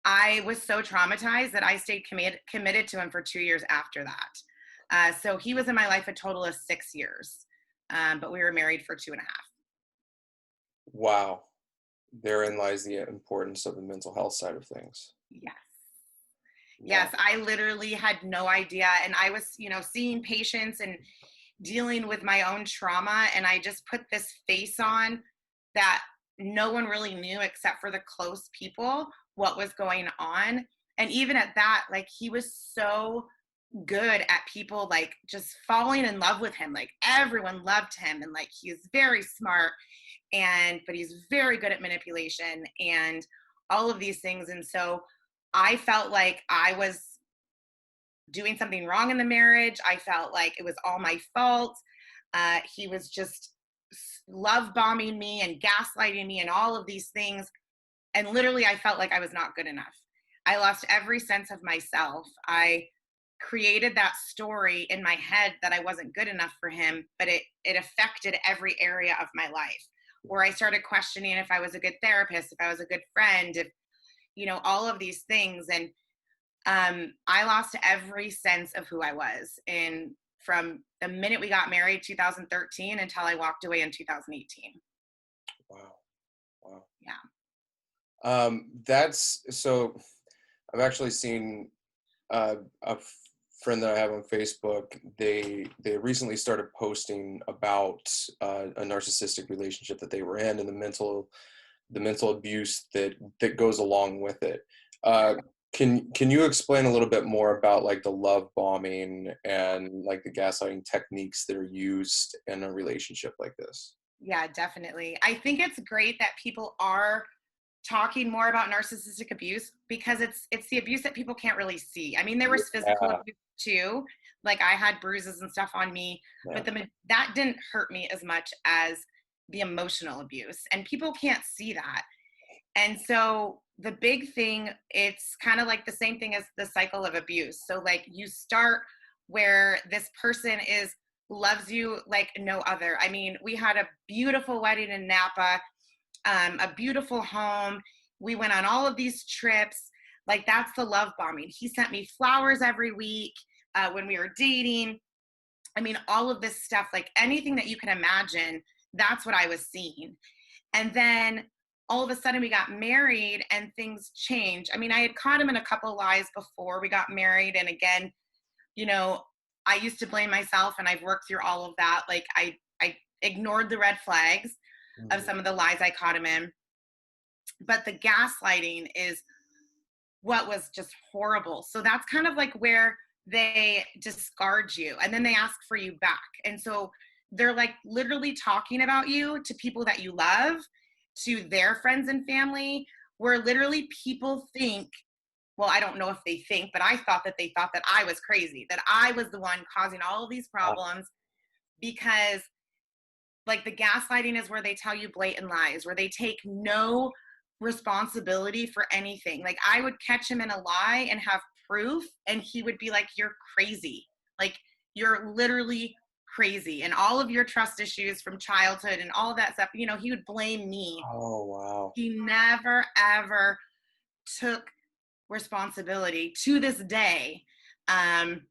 I was so traumatized that I stayed committed to him for 2 years after that. So he was in my life a total of 6 years, but we were married for 2.5. Wow. Therein lies the importance of the mental health side of things. Yes. Wow. Yes, I literally had no idea. And I was, seeing patients and dealing with my own trauma. And I just put this face on that no one really knew except for the close people what was going on. And even at that, like, he was so good at people like just falling in love with him. Like, everyone loved him. And like, he's very smart, but he's very good at manipulation and all of these things. And so I felt like I was doing something wrong in the marriage. I felt like it was all my fault. He was just love bombing me and gaslighting me and all of these things. And literally, I felt like I was not good enough. I lost every sense of myself. I created that story in my head that I wasn't good enough for him, but it affected every area of my life, where I started questioning if I was a good therapist, if I was a good friend, if, all of these things. And I lost every sense of who I was. And from the minute we got married, 2013, until I walked away in 2018. Wow. Wow. Yeah. That's so. I've actually seen a friend that I have on Facebook. They recently started posting about a narcissistic relationship that they were in, and the mental abuse that goes along with it. Can you explain a little bit more about like the love bombing and like the gaslighting techniques that are used in a relationship like this? Yeah, definitely. I think it's great that people are talking more about narcissistic abuse, because it's the abuse that people can't really see. I mean, there was physical Yeah, abuse too. Like, I had bruises and stuff on me, yeah. but that didn't hurt me as much as the emotional abuse, and people can't see that. And so the big thing, it's kind of like the same thing as the cycle of abuse. So like, you start where this person loves you like no other. I mean, we had a beautiful wedding in Napa, a beautiful home. We went on all of these trips. Like, that's the love bombing. He sent me flowers every week when we were dating. I mean, all of this stuff, like anything that you can imagine, that's what I was seeing. And then all of a sudden we got married and things changed. I mean, I had caught him in a couple of lies before we got married. And again, you know, I used to blame myself, and I've worked through all of that. Like, I ignored the red flags of Mhm. some of the lies I caught him in. But the gaslighting is what was just horrible. So that's kind of like where they discard you and then they ask for you back. And so they're like literally talking about you to people that you love, to their friends and family, where literally people think, well, I don't know if they think, but I thought that they thought that I was crazy, that I was the one causing all of these Uh, problems, because like, the gaslighting is where they tell you blatant lies, where they take no responsibility for anything. Like, I would catch him in a lie and have proof, and he would be like, "You're crazy. Like, you're literally crazy." And all of your trust issues from childhood and all of that stuff, he would blame me. oh wow. He never, ever took responsibility to this day. Um,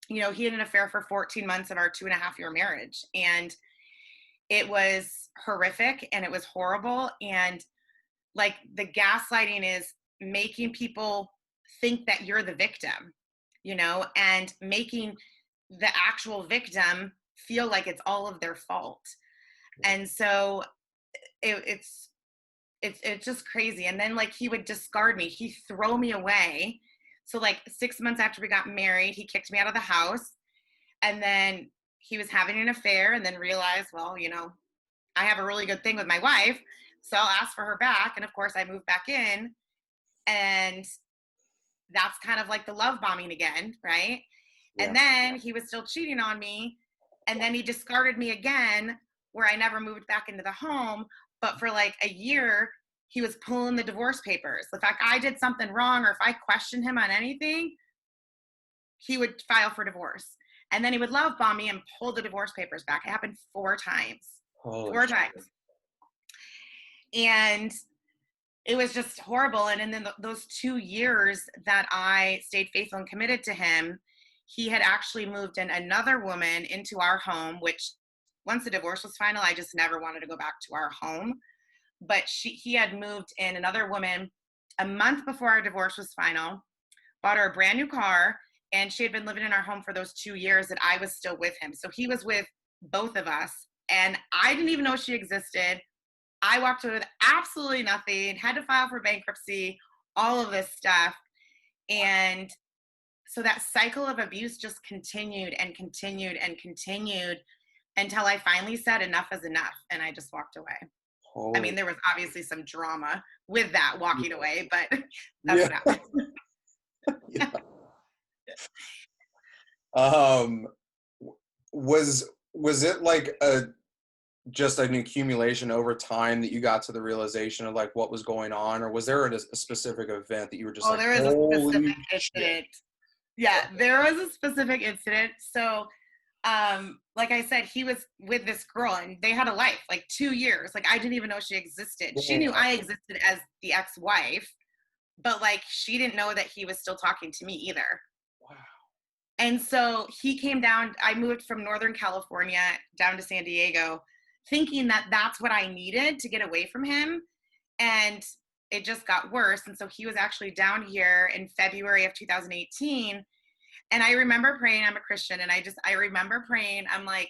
he had an affair for 14 months of our 2.5 year marriage. And it was horrific and it was horrible. And like, the gaslighting is making people think that you're the victim, and making the actual victim feel like it's all of their fault. And so it's just crazy. And then like, he would discard me, he'd throw me away. So like 6 months after we got married, he kicked me out of the house. And then he was having an affair, and then realized, well, I have a really good thing with my wife, so I'll ask for her back. And of course, I moved back in, and that's kind of like the love bombing again, right? And Yeah. then he was still cheating on me, and then he discarded me again, where I never moved back into the home. But for like a year, he was pulling the divorce papers. If I did something wrong, or if I questioned him on anything, he would file for divorce. And then he would love bomb me and pull the divorce papers back. It happened 4 times. Holy Four shit. times. And it was just horrible. And then those 2 years that I stayed faithful and committed to him, he had actually moved in another woman into our home, which once the divorce was final, I just never wanted to go back to our home. But he had moved in another woman a month before our divorce was final, bought her a brand new car, and she had been living in our home for those 2 years that I was still with him. So he was with both of us, and I didn't even know she existed. I walked away with absolutely nothing, had to file for bankruptcy, all of this stuff. And so that cycle of abuse just continued and continued and continued until I finally said enough is enough. And I just walked away. I Oh, mean, there was obviously some drama with that walking away, but that's yeah. what happened. Yeah. Um, was it like just an accumulation over time that you got to the realization of like what was going on, or was there a specific event that you were just Oh, like, there was a specific holy shit? incident. Yeah, there was a specific incident. So, like I said, he was with this girl and they had a life, like 2 years. Like I didn't even know she existed. She knew Yeah. I existed as the ex-wife, but like she didn't know that he was still talking to me either. Wow. And so he came down. I moved from Northern California down to San Diego, thinking that that's what I needed to get away from him. And it just got worse. And so he was actually down here in February of 2018. And I remember praying, I'm a Christian, and I remember praying, I'm like,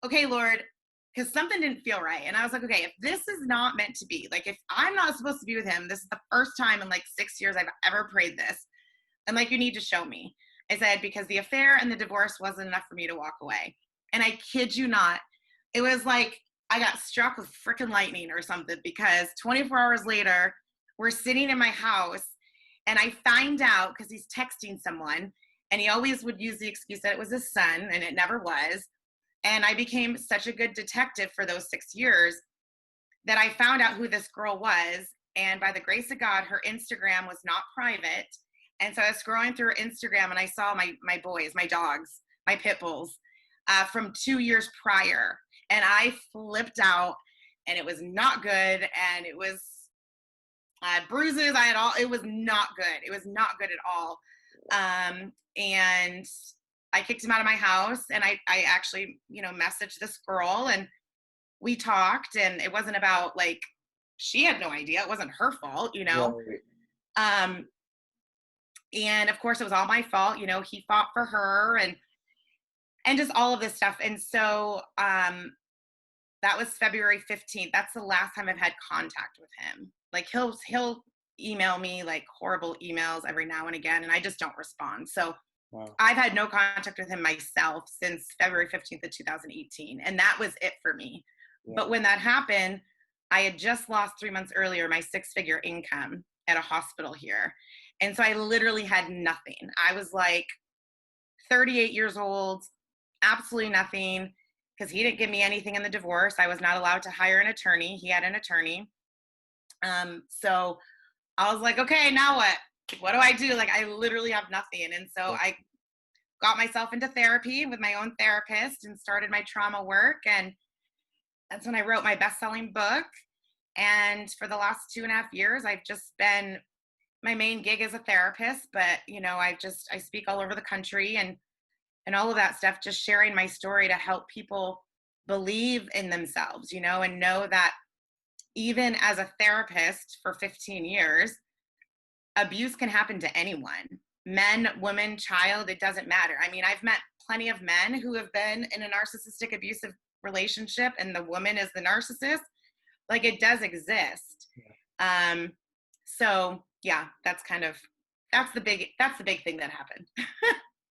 okay, Lord, because something didn't feel right. And I was like, okay, if this is not meant to be, like if I'm not supposed to be with him, this is the first time in like 6 years I've ever prayed this. I'm like, you need to show me. I said, because the affair and the divorce wasn't enough for me to walk away. And I kid you not, it was like I got struck with freaking lightning or something, because 24 hours later, we're sitting in my house and I find out because he's texting someone, and he always would use the excuse that it was his son, and it never was. And I became such a good detective for those 6 years that I found out who this girl was. And by the grace of God, her Instagram was not private. And so I was scrolling through her Instagram and I saw my boys, my dogs, my pit bulls from 2 years prior. And I flipped out, and it was not good. And it was bruises. I had all, it was not good. It was not good at all. And I kicked him out of my house, and I actually, messaged this girl, and we talked, and it wasn't about like, she had no idea. It wasn't her fault. Right. Um, and of course it was all my fault. He fought for her, and just all of this stuff. And so, that was February 15th. That's the last time I've had contact with him. Like he'll email me like horrible emails every now and again, and I just don't respond. So Wow. I've had no contact with him myself since February 15th of 2018. And that was it for me. Yeah. But when that happened, I had just lost 3 months earlier my 6-figure income at a hospital here. And so I literally had nothing. I was like 38 years old, absolutely nothing, because he didn't give me anything in the divorce. I was not allowed to hire an attorney. He had an attorney. So I was like, okay, now what? What do I do? Like, I literally have nothing. And so I got myself into therapy with my own therapist and started my trauma work. And that's when I wrote my best-selling book. And for the last 2.5 years, I've just been, my main gig as a therapist, but I speak all over the country and all of that stuff, just sharing my story to help people believe in themselves, and know that even as a therapist for 15 years, abuse can happen to anyone, men, women, child, it doesn't matter. I mean, I've met plenty of men who have been in a narcissistic abusive relationship and the woman is the narcissist. Like, it does exist. So yeah, that's the big thing that happened.